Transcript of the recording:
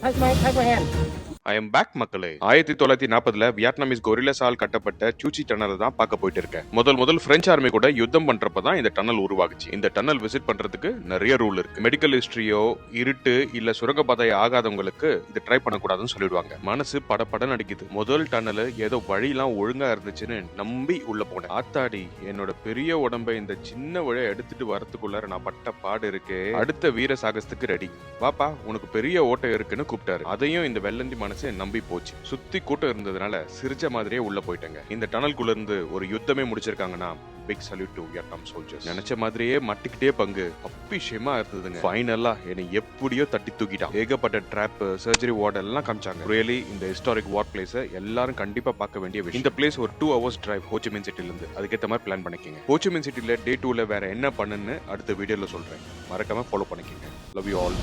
Touch my hand. I am back மக்களே. 1940 Vietnamese கொரில்லாஸால் கட்டப்பட்ட சூச்சி tunnel தான் பார்க்க போயிட்டு இருக்கேன். முதல் பிரெஞ்சு ஆர்மி கூட யுத்தம் பண்றப்ப தான் இந்த டனல் உருவாகுச்சு. இந்த டனல் விசிட் பண்றதுக்கு நிறைய ரூல் இருக்கு. மெடிக்கல் ஹிஸ்டரியோ இருட்டு இல்ல சுரங்கப்பாதை ஆகாதவங்களுக்கு இது ட்ரை பண்ணக்கூடாதுன்னு சொல்லிடுவாங்க. மனசு படபடன்னு அடிக்குது. முதல் டனல் ஏதோ வழியெல்லாம் ஒழுங்கா இருந்துச்சுன்னு நம்பி உள்ள போனேன். ஆத்தாடி, என்னோட பெரிய உடம்பை இந்த சின்ன வழியை எடுத்துட்டு வரதுக்குள்ளார நான் பட்ட பாடு இருக்கே. அடுத்த வீர சாகசத்துக்கு ரெடி வாப்பா, உனக்கு பெரிய ஓட்டை இருக்குன்னு கூப்பிட்டாரு. அதையும் இந்த வெள்ளந்தி மனசு நம்பி போச்சு. சுத்தி கூட்டம் இருந்ததுனால சிரிச்ச மாதிரியே உள்ள போயிட்டேங்க. இந்த டனல்குள்ள இருந்து ஒரு யுத்தமே முடிச்சிருக்காங்கன்னா big salute to Vietnam soldiers. நினைச்ச மாதிரியே மட்டிக்கிட்டே பங்கு அப்பிஷயமா இருந்ததுங்க. ஃபைனலா என்னை எப்படியோ தட்டி தூக்கிட்டான். ஏகப்பட்ட ட்ராப், சர்ஜரி வார்டு எல்லாம் காமிச்சாங்க. ரியலி இந்த ஹிஸ்டாரிக் வார் பிளேஸ் எல்லாரும் கண்டிப்பா பார்க்க வேண்டிய விஷயம். இந்த பிளேஸ் ஒரு 2 hours டிரைவ் ஹோச்சிமின் சிட்டில இருந்து. அதுக்கேற்ற மாதிரி பிளான் பண்ணிக்கங்க. ஹோச்சிமின் சிட்டில டே 2ல வேற என்ன பண்ணுன்னு அடுத்த வீடியோல சொல்றேன். மறக்காம ஃபாலோ பண்ணிக்கங்க. Love you all.